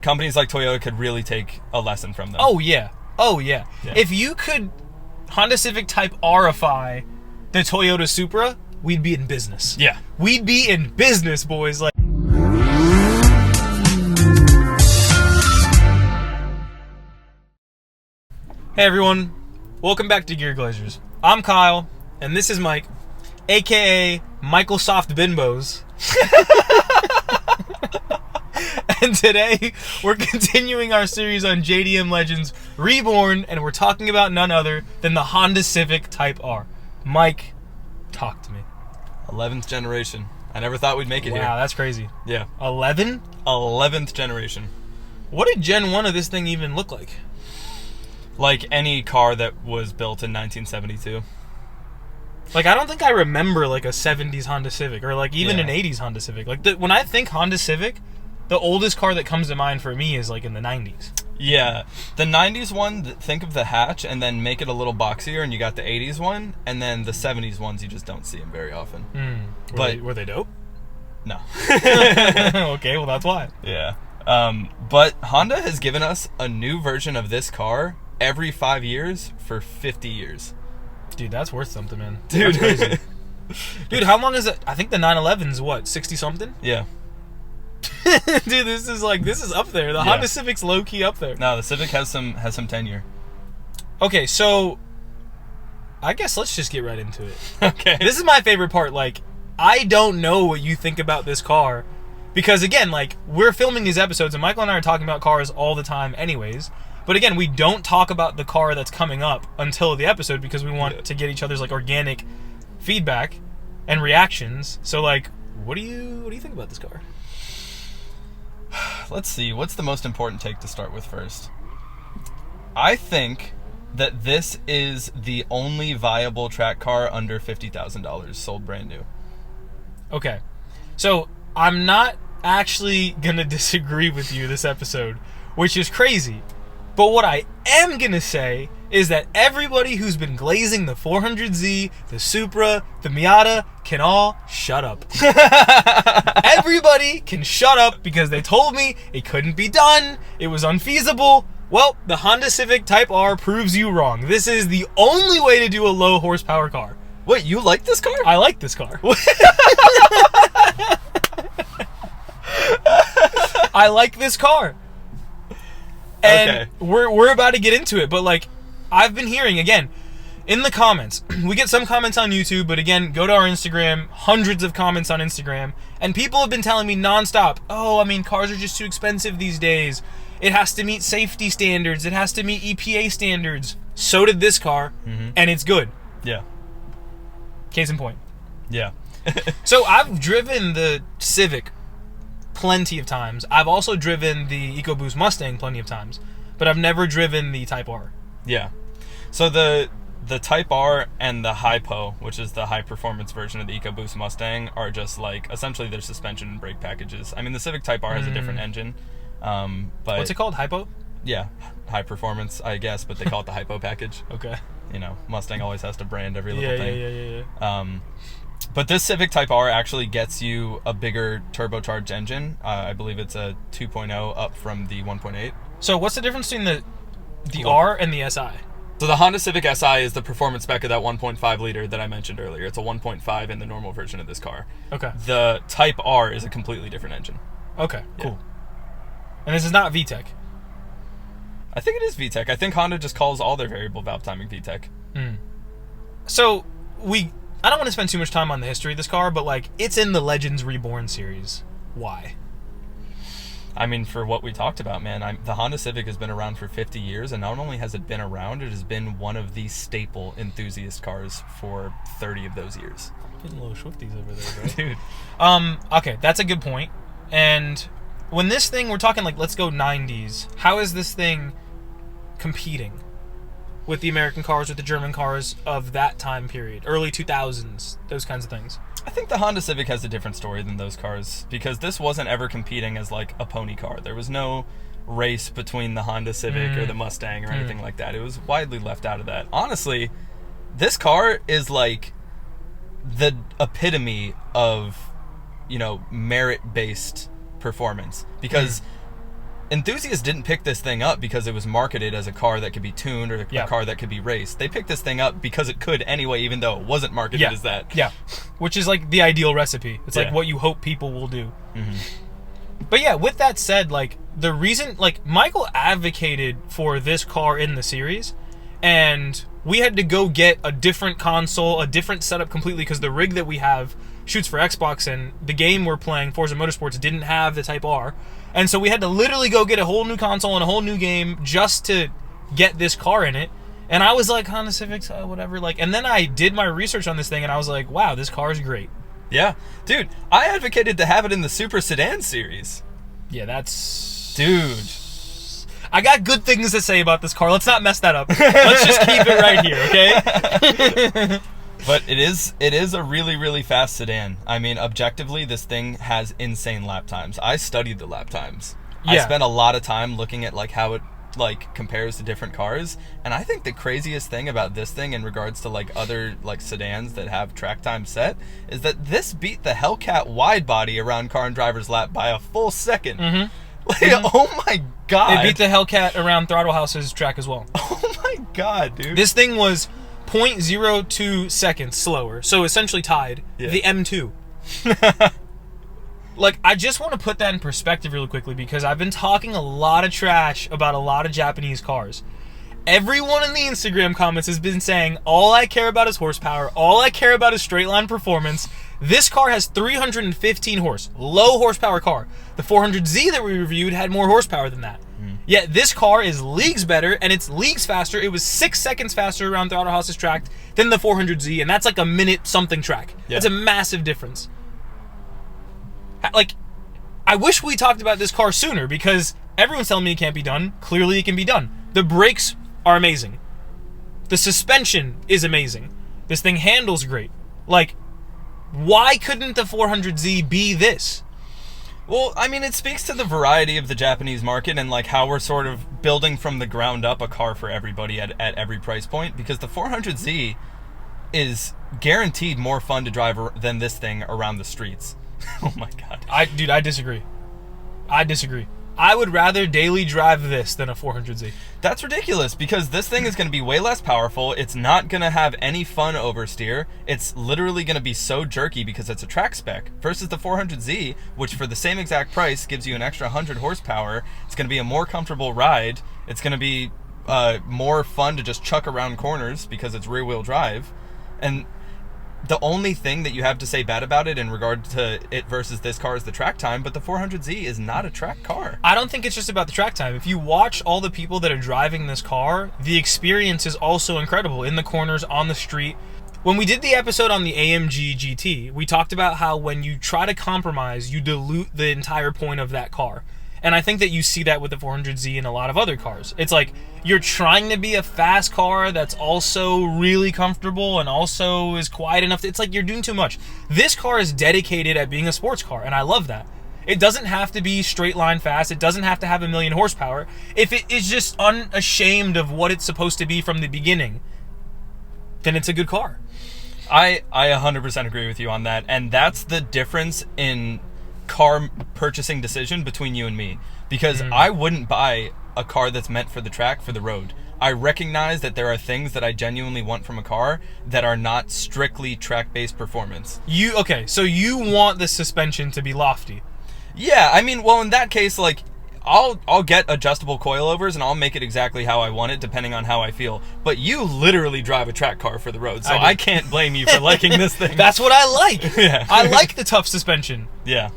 companies like Toyota could really take a lesson from them. Oh, yeah. If you could Honda Civic Type R-ify the Toyota Supra, we'd be in business. Yeah. We'd be in business, boys. Like, hey, everyone. Welcome back to Gear Glazers. I'm Kyle, and this is Mike, a.k.a. Michael Soft Bimbos. And today, we're continuing our series on JDM Legends Reborn, and we're talking about none other than the Honda Civic Type R. Mike, talk to me. 11th generation. I never thought we'd make it here. Wow, that's crazy. Yeah. 11? 11th generation. What did Gen 1 of this thing even look like? Like any car that was built in 1972. Like, I don't think I remember, like, a 70s Honda Civic, or, like, even Yeah. an 80s Honda Civic. Like, when I think Honda Civic, the oldest car that comes to mind for me is, like, in the 90s. Yeah. The 90s one, think of the hatch and then make it a little boxier, and you got the 80s one, and then the 70s ones, you just don't see them very often. Were they dope? No. Okay, well, that's why. Yeah. But Honda has given us a new version of this car every 5 years for 50 years. Dude, that's worth something, man. Dude. That's crazy. Dude, how long is it? I think the 911's what, 60-something? Yeah. Dude, this is up there. The Honda Civic's low-key up there. No, the Civic has some tenure. Okay, so I guess let's just get right into it. Okay. This is my favorite part. Like, I don't know what you think about this car. Because, again, like, we're filming these episodes, and Michael and I are talking about cars all the time anyways. But, again, we don't talk about the car that's coming up until the episode because we want to get each other's, like, organic feedback and reactions. So, like, what do you think about this car? Let's see. What's the most important take to start with first? I think that this is the only viable track car under $50,000 sold brand new. Okay. So, I'm not actually going to disagree with you this episode, which is crazy. But what I am going to say is that everybody who's been glazing the 400Z, the Supra, the Miata can all shut up. Everybody can shut up because they told me it couldn't be done, it was unfeasible. Well, the Honda Civic Type R proves you wrong. This is the only way to do a low horsepower car. Wait, you like this car? I like this car. I like this car. And we're about to get into it, but like, I've been hearing, again, in the comments, we get some comments on YouTube, but again, go to our Instagram, hundreds of comments on Instagram, and people have been telling me nonstop, oh, I mean, cars are just too expensive these days. It has to meet safety standards. It has to meet EPA standards. So did this car, and it's good. Yeah. Case in point. Yeah. So I've driven the Civic plenty of times. I've also driven the EcoBoost Mustang plenty of times, but I've never driven the Type R. Yeah. So the Type R and the Hypo, which is the high performance version of the EcoBoost Mustang, are just like essentially their suspension and brake packages. I mean, the Civic Type R has a different engine. But what's it called? Hypo? Yeah, high performance, I guess, but they call it the Hypo package. Okay. You know, Mustang always has to brand every little thing. Yeah. But this Civic Type R actually gets you a bigger turbocharged engine. I believe it's a 2.0 up from the 1.8. So what's the difference between the R and the SI? So the Honda Civic SI is the performance spec of that 1.5 liter that I mentioned earlier. It's a 1.5 in the normal version of this car. Okay. The Type R is a completely different engine. Okay, cool. Yeah. And this is not VTEC? I think it is VTEC. I think Honda just calls all their variable valve timing VTEC. So, I don't want to spend too much time on the history of this car, but like, it's in the Legends Reborn series. Why? I mean, for what we talked about, man, the Honda Civic has been around for 50 years, and not only has it been around, it has been one of the staple enthusiast cars for 30 of those years. Getting a little Swifties over there, bro. Dude. Okay, that's a good point. And when this thing, we're talking like, let's go 90s, how is this thing competing with the American cars, with the German cars of that time period, early 2000s, those kinds of things? I think the Honda Civic has a different story than those cars because this wasn't ever competing as like a pony car. There was no race between the Honda Civic or the Mustang or anything like that. It was widely left out of that. Honestly, this car is like the epitome of, you know, merit-based performance because enthusiasts didn't pick this thing up because it was marketed as a car that could be tuned or a car that could be raced. They picked this thing up because it could anyway, even though it wasn't marketed as that. Yeah, which is like the ideal recipe. It's like what you hope people will do. But yeah, with that said, like the reason, like Michael advocated for this car in the series, and we had to go get a different console, a different setup completely, because the rig that we have shoots for Xbox, and the game we're playing, Forza Motorsports, didn't have the Type R. And so we had to literally go get a whole new console and a whole new game just to get this car in it. And I was like, Honda Civic, whatever. Like, and then I did my research on this thing, and I was like, wow, this car is great. Yeah. Dude, I advocated to have it in the Supra sedan series. Yeah, that's... Dude. I got good things to say about this car. Let's not mess that up. Let's just keep it right here, okay? But it is a really, really fast sedan. I mean, objectively, this thing has insane lap times. I studied the lap times. Yeah. I spent a lot of time looking at like how it like compares to different cars, and I think the craziest thing about this thing in regards to like other like sedans that have track time set is that this beat the Hellcat wide body around car and driver's lap by a full second. Like, oh my god. It beat the Hellcat around Throttle House's track as well. Oh my god, dude. This thing was 0.02 seconds slower, so essentially tied the M2. Like, I just want to put that in perspective really quickly, because I've been talking a lot of trash about a lot of Japanese cars. Everyone in the Instagram comments has been saying, all I care about is horsepower, all I care about is straight line performance. This car has 315 horse, low horsepower car. The 400Z that we reviewed had more horsepower than that. Yet this car is leagues better, and it's leagues faster. It was 6 seconds faster around Throttle House's track than the 400Z, and that's like a minute something track. That's a massive difference. Like, I wish we talked about this car sooner, because everyone's telling me it can't be done. Clearly it can be done. The brakes are amazing. The suspension is amazing. This thing handles great. Like, why couldn't the 400Z be this? Well, I mean, it speaks to the variety of the Japanese market and like how we're sort of building from the ground up a car for everybody at every price point, because the 400Z is guaranteed more fun to drive than this thing around the streets. Oh my god. Dude, I disagree. I would rather daily drive this than a 400Z. That's ridiculous, because this thing is going to be way less powerful. It's not going to have any fun oversteer. It's literally going to be so jerky because it's a track spec. Versus the 400Z, which for the same exact price gives you an extra 100 horsepower. It's going to be a more comfortable ride. It's going to be more fun to just chuck around corners because it's rear-wheel drive. And the only thing that you have to say bad about it in regard to it versus this car is the track time, but the 400Z is not a track car. I don't think it's just about the track time. If you watch all the people that are driving this car, the experience is also incredible in the corners, on the street. When we did the episode on the AMG GT, we talked about how when you try to compromise, you dilute the entire point of that car. And I think that you see that with the 400Z and a lot of other cars. It's like you're trying to be a fast car that's also really comfortable and also is quiet enough. It's like you're doing too much. This car is dedicated at being a sports car, and I love that. It doesn't have to be straight line fast. It doesn't have to have 1,000,000 horsepower. If it is just unashamed of what it's supposed to be from the beginning, then it's a good car. I 100% agree with you on that, and that's the difference in car purchasing decision between you and me, because I wouldn't buy a car that's meant for the track for the road. I recognize that there are things that I genuinely want from a car that are not strictly track-based performance. So you want the suspension to be lofty? Yeah, I mean, well, in that case, like, I'll get adjustable coilovers and I'll make it exactly how I want it depending on how I feel. But you literally drive a track car for the road, so I can't blame you for liking this thing. That's what I like. Yeah. I like the tough suspension. Yeah.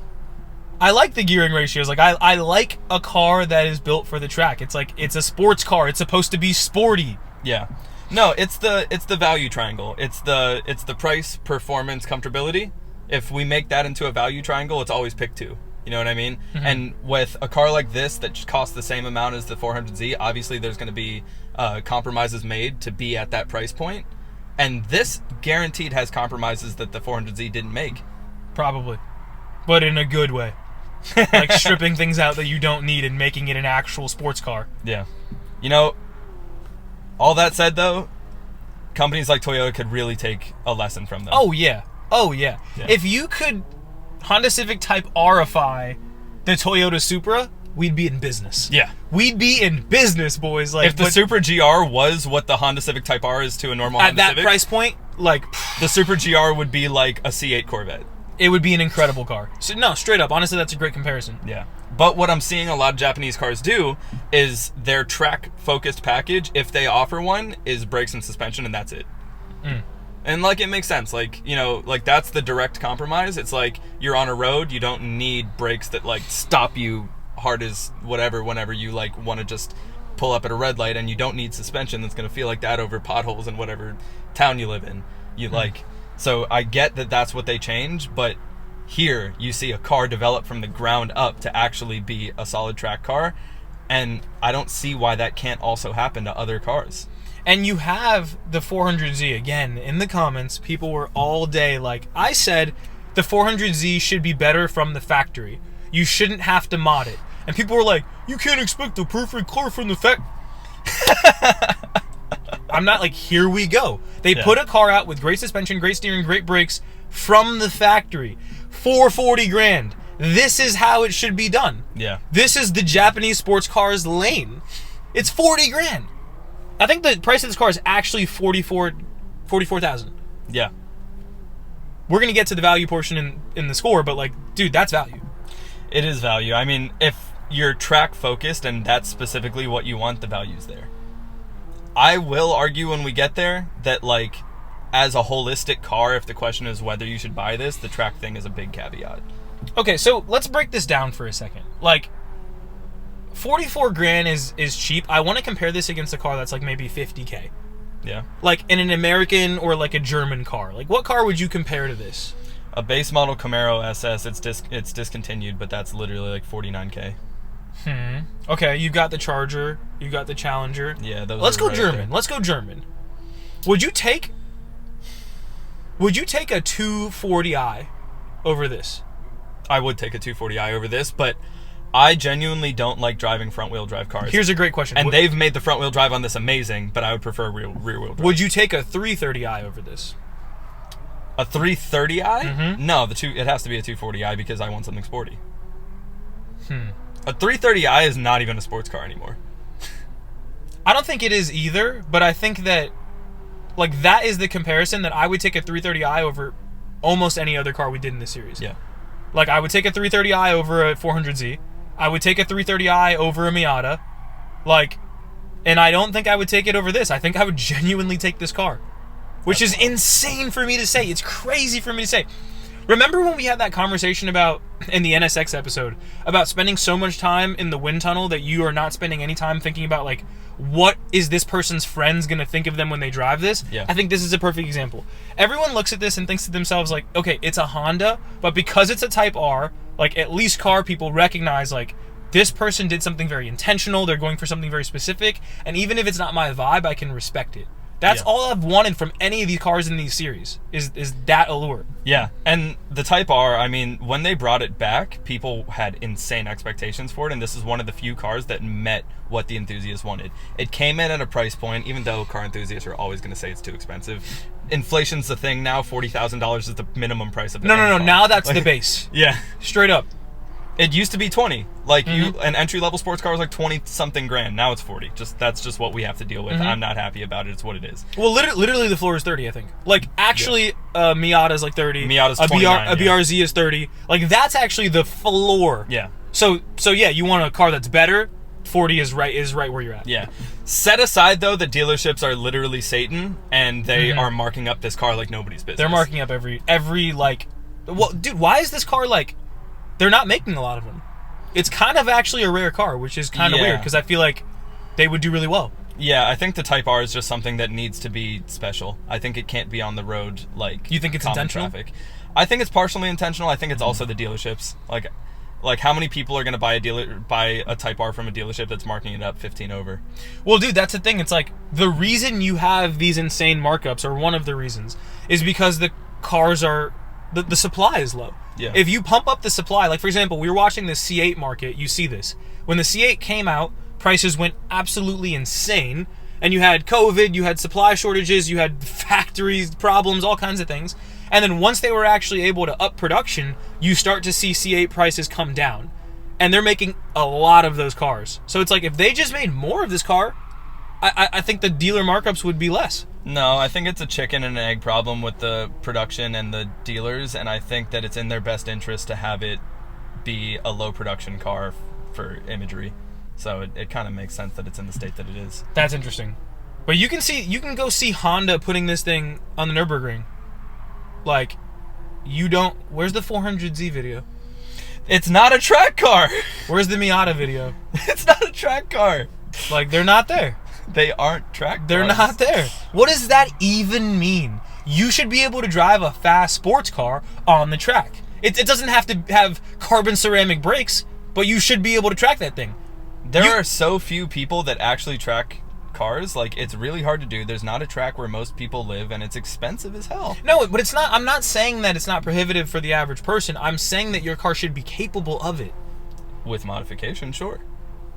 I like the gearing ratios. Like I like a car that is built for the track. It's like it's a sports car. It's supposed to be sporty. Yeah. No, it's the value triangle. It's the price, performance, comfortability. If we make that into a value triangle, it's always pick 2. You know what I mean? And with a car like this that costs the same amount as the 400Z, obviously there's going to be compromises made to be at that price point. And this guaranteed has compromises that the 400Z didn't make. Probably. But in a good way. Like stripping things out that you don't need and making it an actual sports car. Yeah. You know, all that said though, companies like Toyota could really take a lesson from them. Oh yeah. If you could Honda Civic Type R-ify the Toyota Supra, we'd be in business. Yeah. We'd be in business, boys. Like, if the Supra GR was what the Honda Civic Type R is to a normal Honda Civic, at that price point, like, the Supra GR would be like a C8 Corvette. It would be an incredible car. So no, straight up, honestly, that's a great comparison. Yeah. But what I'm seeing a lot of Japanese cars do is their track-focused package, if they offer one, is brakes and suspension, and that's it. And, like, it makes sense. Like, you know, like, that's the direct compromise. It's like, you're on a road, you don't need brakes that, like, stop you hard as whatever whenever you, like, want to just pull up at a red light, and you don't need suspension that's going to feel like that over potholes in whatever town you live in. You, like... So I get that that's what they change, but here you see a car develop from the ground up to actually be a solid track car, and I don't see why that can't also happen to other cars. And you have the 400Z, again, in the comments, people were all day like, I said the 400Z should be better from the factory. You shouldn't have to mod it. And people were like, you can't expect the perfect car from the factory. I'm not like, here we go. They put a car out with great suspension, great steering, great brakes from the factory for 40 grand. This is how it should be done. Yeah. This is the Japanese sports cars lane. It's 40 grand. I think the price of this car is actually 44,000. Yeah. We're going to get to the value portion in the score, but like, dude, that's value. It is value. I mean, if you're track focused and that's specifically what you want, the value's there. I will argue when we get there that, like, as a holistic car, if the question is whether you should buy this, the track thing is a big caveat. Okay, so let's break this down for a second. Like, 44 grand is cheap. I want to compare this against a car that's like maybe 50K. Yeah. Like in an American or like a German car. Like, what car would you compare to this? A base model Camaro SS, it's discontinued, but that's literally like 49K. Okay, you got the Charger, you got the Challenger. Yeah, those. Let's go right German. there. Let's go German. Would you take a 240i over this? I would take a 240i over this, but I genuinely don't like driving front-wheel drive cars. Here's a great question. And they've made the front-wheel drive on this amazing, but I would prefer rear-wheel drive. Would you take a 330i over this? A 330i? No, it has to be a 240i because I want something sporty. A 330i is not even a sports car anymore. I don't think it is either, but I think that, like, that is the comparison that I would take a 330i over almost any other car we did in this series. Yeah. Like, I would take a 330i over a 400Z. I would take a 330i over a Miata. Like, and I don't think I would take it over this. I think I would genuinely take this car. Which is insane for me to say. It's crazy for me to say. Remember when we had that conversation about, in the NSX episode, about spending so much time in the wind tunnel that you are not spending any time thinking about, like, what is this person's friends going to think of them when they drive this? Yeah. I think this is a perfect example. Everyone looks at this and thinks to themselves, like, okay, it's a Honda, but because it's a Type R, like, at least car people recognize, like, this person did something very intentional, they're going for something very specific, and even if it's not my vibe, I can respect it. That's all I've wanted from any of these cars in these series, is that allure. Yeah, and the Type R, I mean, when they brought it back, people had insane expectations for it, and this is one of the few cars that met what the enthusiasts wanted. It came in at a price point, even though car enthusiasts are always going to say it's too expensive. Inflation's the thing now. $40,000 is the minimum price of the No, now that's the base. Yeah. Straight up. It used to be 20. Like, an entry-level sports car was like 20-something grand. Now it's 40. That's just what we have to deal with. I'm not happy about it. It's what it is. Well, literally the floor is 30, I think. Like, actually, Miata's like 30. Miata's 29, a BRZ is 30. Like, that's actually the floor. Yeah. So yeah, you want a car that's better, 40 is right where you're at. Yeah. Set aside, though, that dealerships are literally Satan, and they are marking up this car like nobody's business. They're marking up every like... Well, dude, why is this car, like... They're not making a lot of them. It's kind of actually a rare car, which is kind of weird, because I feel like they would do really well. Yeah, I think the Type R is just something that needs to be special. I think it can't be on the road like You think it's common intentional? traffic. I think it's partially intentional. I think it's also the dealerships. Like how many people are going to buy a Type R from a dealership that's marking it up 15 over? Well, dude, that's the thing. It's like, the reason you have these insane markups, or one of the reasons, is because the cars are... The supply is low. Yeah. If you pump up the supply, like, for example, we were watching the C8 market, you see this. When the C8 came out, prices went absolutely insane, and you had COVID, you had supply shortages, you had factories problems, all kinds of things. And then once they were actually able to up production, you start to see C8 prices come down. and they're making a lot of those cars. So it's like, if they just made more of this car, I think the dealer markups would be less. No, I think it's a chicken and an egg problem with the production and the dealers, and I think that it's in their best interest to have it be a low production car for imagery. So it kind of makes sense that it's in the state that it is. That's interesting. But you can go see Honda putting this thing on the Nürburgring. Like, where's the 400Z video? It's not a track car. Where's the Miata video? It's not a track car. Like, they're not there. They aren't track cars. They're not there. What does that even mean? You should be able to drive a fast sports car on the track. It doesn't have to have carbon ceramic brakes, but you should be able to track that thing. There are so few people that actually track cars. Like, it's really hard to do. There's not a track where most people live, and it's expensive as hell. No, but it's not. I'm not saying that it's not prohibitive for the average person. I'm saying that your car should be capable of it. With modification, sure.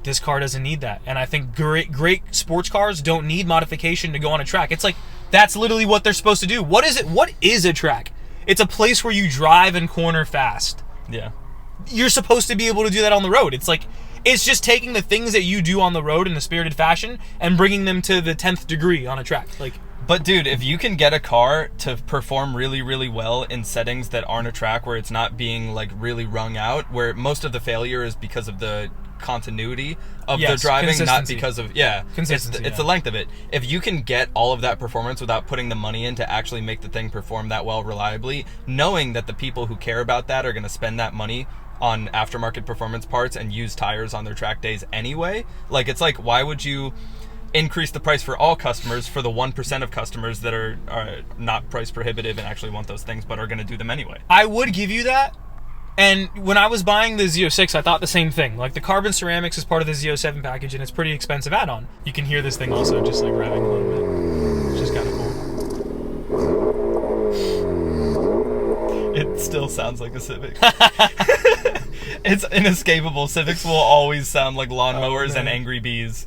This car doesn't need that. And I think great sports cars don't need modification to go on a track. It's like, that's literally what they're supposed to do. What is it? What is a track? It's a place where you drive and corner fast. Yeah. You're supposed to be able to do that on the road. It's like, it's just taking the things that you do on the road in a spirited fashion and bringing them to the 10th degree on a track. Like, but dude, if you can get a car to perform really, really well in settings that aren't a track, where it's not being like really wrung out, where most of the failure is because of the continuity of the driving, not because of consistency. It's the length of it. If you can get all of that performance without putting the money in to actually make the thing perform that well reliably, knowing that the people who care about that are going to spend that money on aftermarket performance parts and use tires on their track days anyway, like, it's like, why would you increase the price for all customers for the 1% of customers that are not price prohibitive and actually want those things but are going to do them anyway? I would give you that. And when I was buying the Z06, I thought the same thing. Like, the carbon ceramics is part of the Z07 package, and it's pretty expensive add-on. You can hear this thing also just like revving a little bit, which is kind of cool. It still sounds like a Civic. It's inescapable. Civics will always sound like lawnmowers and angry bees.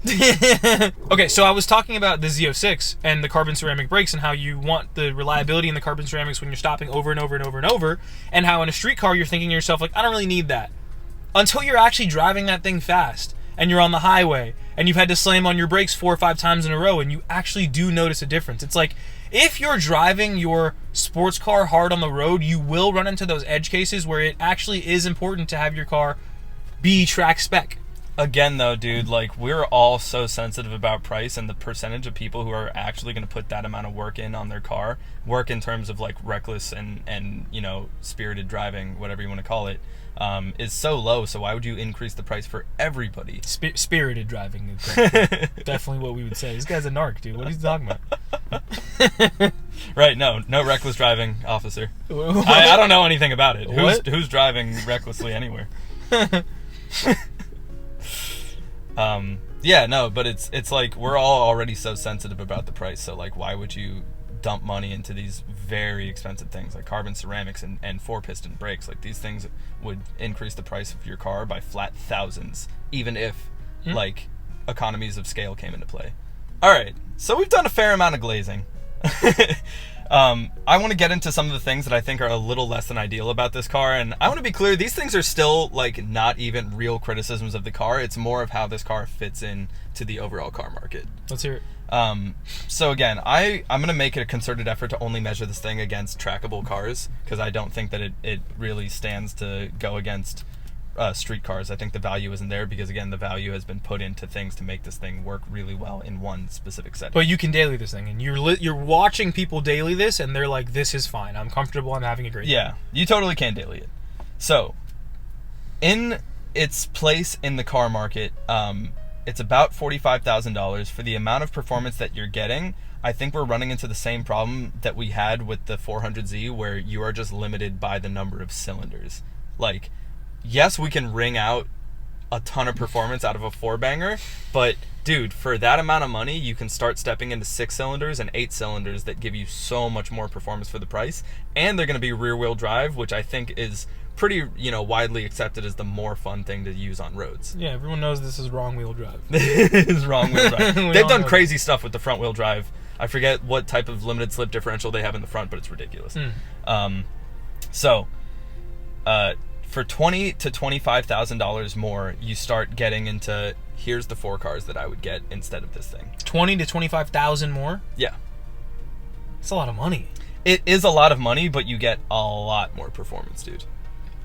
Okay, so I was talking about the Z06 and the carbon ceramic brakes and how you want the reliability in the carbon ceramics when you're stopping over and over and over and over, and how in a street car you're thinking to yourself, like, I don't really need that. Until you're actually driving that thing fast and you're on the highway and you've had to slam on your brakes 4 or 5 times in a row and you actually do notice a difference. It's like, if you're driving your sports car hard on the road, you will run into those edge cases where it actually is important to have your car be track spec. Again, though, dude, like, we're all so sensitive about price, and the percentage of people who are actually going to put that amount of work in on their car, work in terms of, like, reckless and you know, spirited driving, whatever you want to call it, is so low. So why would you increase the price for everybody? Spirited driving is definitely what we would say. This guy's a narc, dude. What are you talking about? Right, no reckless driving, officer. I don't know anything about it. Who's driving recklessly anywhere? Yeah, no, but it's like, we're all already so sensitive about the price, so like, why would you dump money into these very expensive things like carbon ceramics and 4-piston brakes? Like, these things would increase the price of your car by flat thousands, even if like economies of scale came into play. All right, so we've done a fair amount of glazing. I want to get into some of the things that I think are a little less than ideal about this car, and I want to be clear, these things are still like not even real criticisms of the car. It's more of how this car fits in to the overall car market. Let's hear it. So again, I'm going to make it a concerted effort to only measure this thing against trackable cars, because I don't think that it really stands to go against street cars. I think the value isn't there, because again, the value has been put into things to make this thing work really well in one specific setting. But you can daily this thing, and you're watching people daily this, and they're like, this is fine, I'm comfortable, I'm having a great time. Yeah, you totally can daily it. So, in its place in the car market, it's about $45,000 for the amount of performance that you're getting. I think we're running into the same problem that we had with the 400Z, where you are just limited by the number of cylinders. Like, yes, we can wring out a ton of performance out of a 4-banger, but dude, for that amount of money, you can start stepping into 6 cylinders and 8 cylinders that give you so much more performance for the price, and they're going to be rear-wheel drive, which I think is pretty, widely accepted as the more fun thing to use on roads. Yeah, everyone knows this is wrong-wheel drive. It is wrong-wheel drive. They've done crazy stuff with the front-wheel drive. I forget what type of limited slip differential they have in the front, but it's ridiculous. for $20,000 to $25,000 more, you start getting into, here's the 4 cars that I would get instead of this thing. 20 to 25,000 more? Yeah. That's a lot of money. It is a lot of money, but you get a lot more performance, dude.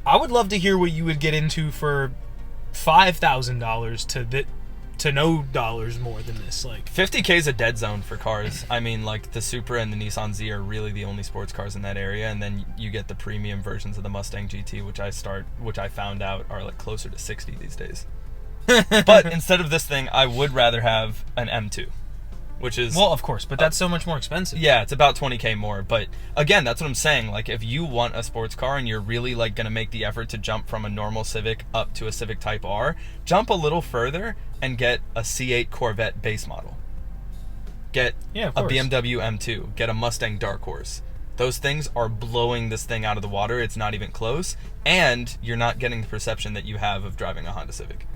I would love to hear what you would get into for $5,000 to no dollars more than this. Like, $50K is a dead zone for cars. I mean, like, the Supra and the Nissan Z are really the only sports cars in that area, and then you get the premium versions of the Mustang GT, which I found out are like closer to 60 these days. But instead of this thing, I would rather have an M2, which is, well, of course, but that's so much more expensive. yeah, it's about $20K more. But again, that's what I'm saying. Like, if you want a sports car and you're really like gonna make the effort to jump from a normal Civic up to a Civic Type R, jump a little further and get a C8 Corvette base model. Get a BMW M2. Get a Mustang Dark Horse. Those things are blowing this thing out of the water. It's not even close, and you're not getting the perception that you have of driving a Honda Civic.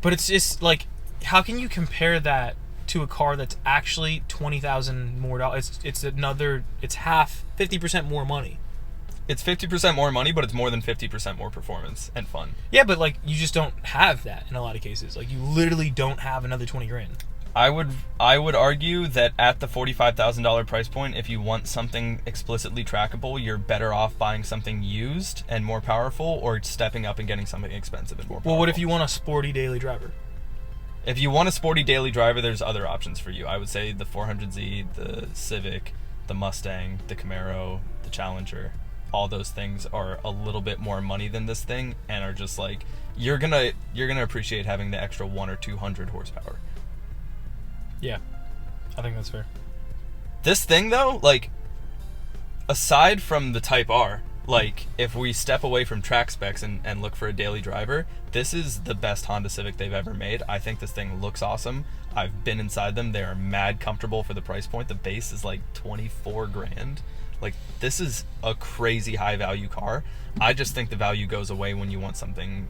But it's just like, how can you compare that to a car that's actually $20,000 more dollars? It's half, 50% more money. It's 50% more money, but it's more than 50% more performance and fun. Yeah, but like, you just don't have that in a lot of cases. Like, you literally don't have another 20 grand. I would argue that at the $45,000 price point, if you want something explicitly trackable, you're better off buying something used and more powerful, or stepping up and getting something expensive and more powerful. Well, what if you want a sporty daily driver? If you want a sporty daily driver, there's other options for you. I would say the 400Z, the Civic, the Mustang, the Camaro, the Challenger. All those things are a little bit more money than this thing, and are just like, you're gonna appreciate having the extra 100 or 200 horsepower. Yeah, I think that's fair. This thing though, like, aside from the Type R, like, if we step away from track specs and look for a daily driver, this is the best Honda Civic they've ever made. I think this thing looks awesome. I've been inside them. They are mad comfortable for the price point. The base is like 24 grand. Like, this is a crazy high value car. I just think the value goes away when you want something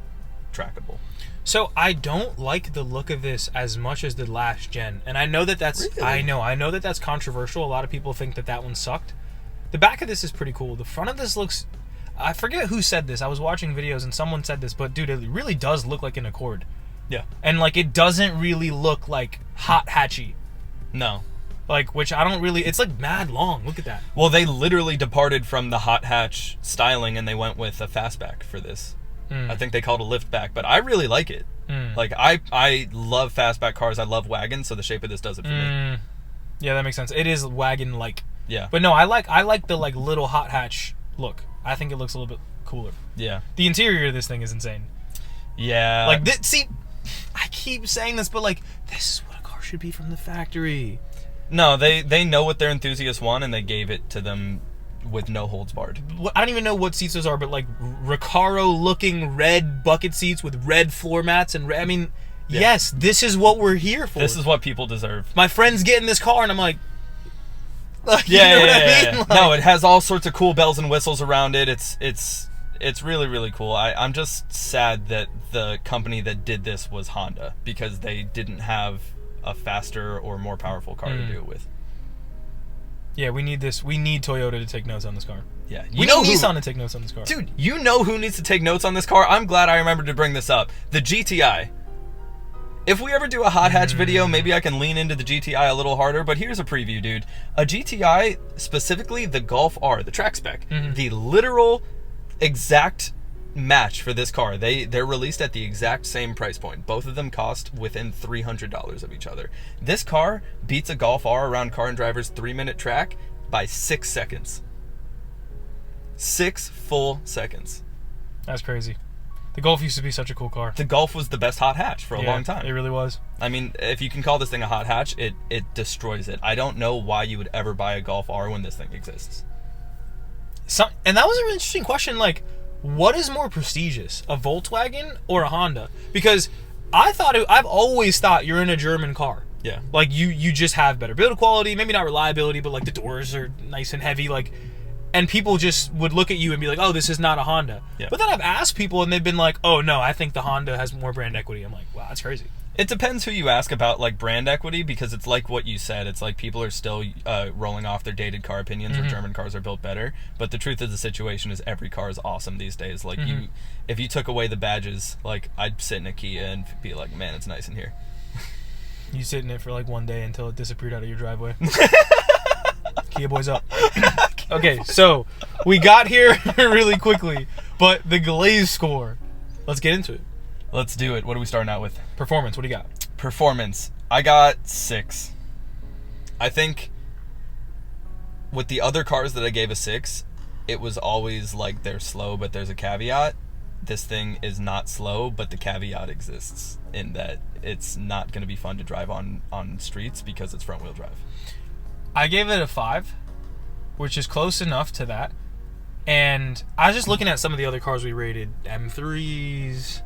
trackable. So I don't like the look of this as much as the last gen, and I know that that's Really? I know that that's controversial. A lot of people think that one sucked. The back of this is pretty cool. The front of this looks, I forget who said this. I was watching videos and someone said this, but dude, it really does look like an Accord. Yeah. And like, it doesn't really look like hot hatchy. No. Like, which I don't really, it's like mad long. Look at that. Well, they literally departed from the hot hatch styling and they went with a fastback for this. I think they called it a liftback, but I really like it. Like, I love fastback cars. I love wagons, so the shape of this does it for me. Yeah, that makes sense. It is wagon-like. Yeah. But no, I like the like little hot hatch look. I think it looks a little bit cooler. Yeah. The interior of this thing is insane. Yeah. Like, see, I keep saying this, but like, this is what a car should be from the factory. No, they know what their enthusiasts want, and they gave it to them with no holds barred. I don't even know what seats those are, but like Recaro-looking red bucket seats with red floor mats and I mean, yeah. Yes, this is what we're here for. This is what people deserve. My friends get in this car, and I'm like, yeah, you know what I mean? Yeah. Like, no, it has all sorts of cool bells and whistles around it. It's really, really cool. I'm just sad that the company that did this was Honda, because they didn't have a faster or more powerful car to do it with. Yeah, we need this. We need Toyota to take notes on this car. Yeah, we need Nissan to take notes on this car. Dude, you know who needs to take notes on this car? I'm glad I remembered to bring this up. The GTI. If we ever do a hot hatch video, maybe I can lean into the GTI a little harder, but here's a preview, dude. A GTI, specifically the Golf R, the track spec, the literal exact match for this car. They're released at the exact same price point. Both of them cost within $300 of each other. This car beats a Golf R around Car and Driver's 3-minute track by 6 seconds. 6 full seconds. That's crazy. The Golf used to be such a cool car. The Golf was the best hot hatch for a long time. It really was. I mean, if you can call this thing a hot hatch, it destroys it. I don't know why you would ever buy a Golf R when this thing exists. And that was an interesting question, like, what is more prestigious, a Volkswagen or a Honda? Because I've always thought you're in a German car. Yeah. Like, you just have better build quality, maybe not reliability, but like the doors are nice and heavy, like, and people just would look at you and be like, oh, this is not a Honda. Yeah. But then I've asked people and they've been like, oh no, I think the Honda has more brand equity. I'm like, wow, that's crazy. It depends who you ask about like brand equity, because it's like what you said. It's like people are still rolling off their dated car opinions where German cars are built better. But the truth of the situation is every car is awesome these days. Like if you took away the badges, like I'd sit in a Kia and be like, man, it's nice in here. You sit in it for like one day until it disappeared out of your driveway. Kia boys up. Okay, so we got here really quickly, but the glaze score. Let's get into it. Let's do it. What are we starting out with? Performance, what do you got? Performance. I got 6. I think with the other cars that I gave a 6, it was always like they're slow, but there's a caveat. This thing is not slow, but the caveat exists in that it's not going to be fun to drive on streets because it's front-wheel drive. I gave it a 5, which is close enough to that. And I was just looking at some of the other cars we rated. M3s,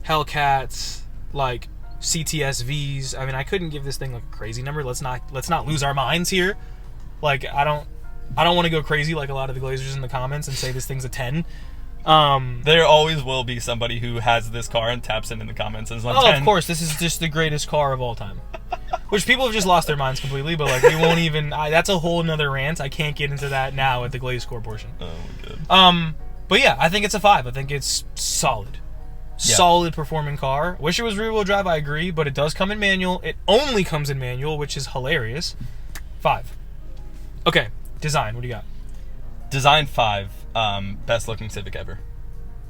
Hellcats, like CTSVs. I mean, I couldn't give this thing like a crazy number. Let's not lose our minds here. Like, I don't want to go crazy like a lot of the Glazers in the comments and say this thing's a 10. There always will be somebody who has this car and taps in the comments and is like, 10. Of course, this is just the greatest car of all time. Which people have just lost their minds completely, but like we won't even. That's a whole nother rant. I can't get into that now at the glaze score portion. Oh my god. But yeah, I think it's a 5. I think it's solid. Solid performing car. Wish it was rear wheel drive, I agree, but it does come in manual. It only comes in manual, which is hilarious. 5. Okay, design, what do you got? Design 5. Best looking Civic ever.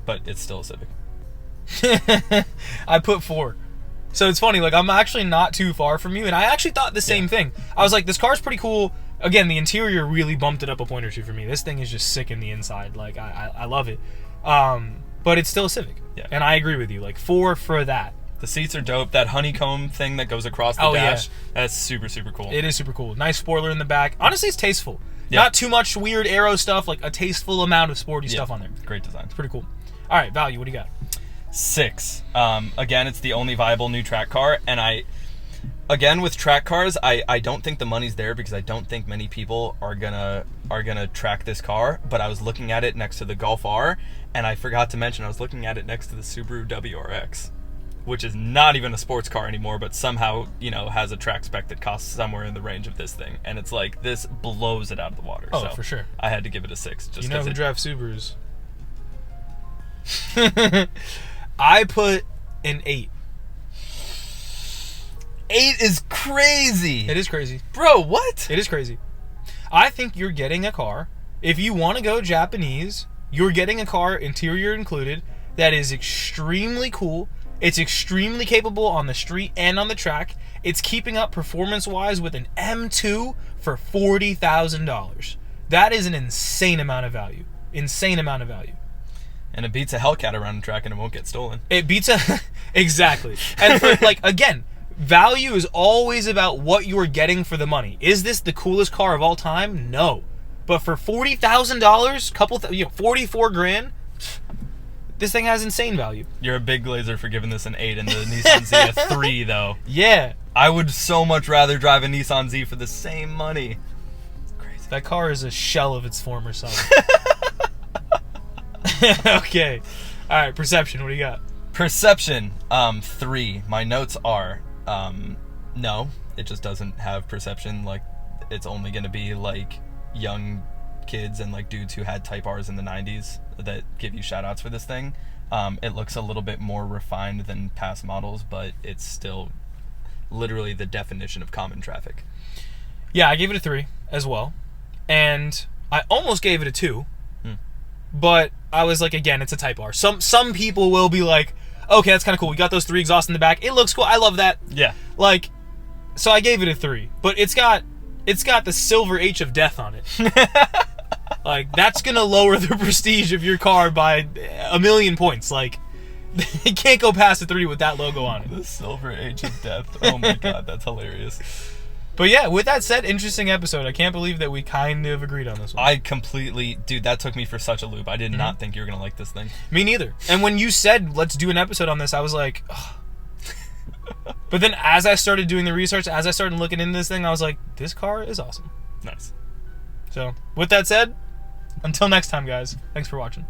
But it's still a Civic. I put 4. So it's funny, like I'm actually not too far from you, and I actually thought the same thing. I was like, this car's pretty cool. Again, the interior really bumped it up a point or two for me. This thing is just sick in the inside. Like I love it. But it's still a Civic. Yeah. And I agree with you. Like 4 for that. The seats are dope. That honeycomb thing that goes across the dash, that's super, super cool. It is super cool. Nice spoiler in the back. Honestly, it's tasteful. Yeah. Not too much weird aero stuff, like a tasteful amount of sporty stuff on there. Great design. It's pretty cool. All right, value, what do you got? 6. Again, it's the only viable new track car, and again with track cars, I don't think the money's there because I don't think many people are gonna track this car. But I was looking at it next to the Golf R, and I forgot to mention I was looking at it next to the Subaru WRX, which is not even a sports car anymore, but somehow has a track spec that costs somewhere in the range of this thing, and it's like this blows it out of the water. Oh, so for sure. I had to give it a 6. Just who drives Subarus? I put an 8. 8 is crazy. It is crazy. Bro, what? It is crazy. I think you're getting a car. If you want to go Japanese, you're getting a car, interior included, that is extremely cool. It's extremely capable on the street and on the track. It's keeping up performance-wise with an M2 for $40,000. That is an insane amount of value. Insane amount of value. And it beats a Hellcat around the track and it won't get stolen. It beats a... Exactly. And for, like, again, value is always about what you're getting for the money. Is this the coolest car of all time? No. But for $40,000, 44 grand, this thing has insane value. You're a big Glazer for giving this an 8 and the Nissan Z a 3, though. Yeah. I would so much rather drive a Nissan Z for the same money. It's crazy. That car is a shell of its former self. Okay. All right, perception, what do you got? Perception, 3. My notes are, no, it just doesn't have perception. Like, it's only going to be, like, young kids and, like, dudes who had Type Rs in the 90s that give you shout-outs for this thing. It looks a little bit more refined than past models, but it's still literally the definition of common traffic. Yeah, I gave it a 3 as well. And I almost gave it a 2. But I was like, again, it's a Type R. Some people will be like, okay, that's kind of cool. We got those 3 exhausts in the back. It looks cool. I love that. Yeah. Like, so I gave it a 3. But it's got the silver H of death on it. Like, that's going to lower the prestige of your car by 1,000,000 points. Like, it can't go past a 3 with that logo on it. The silver H of death. Oh my god, that's hilarious. But yeah, with that said, interesting episode. I can't believe that we kind of agreed on this one. I completely... Dude, that took me for such a loop. I did not think you were going to like this thing. Me neither. And when you said, let's do an episode on this, I was like... Ugh. But then as I started doing the research, as I started looking into this thing, I was like, this car is awesome. Nice. So, with that said, until next time, guys. Thanks for watching.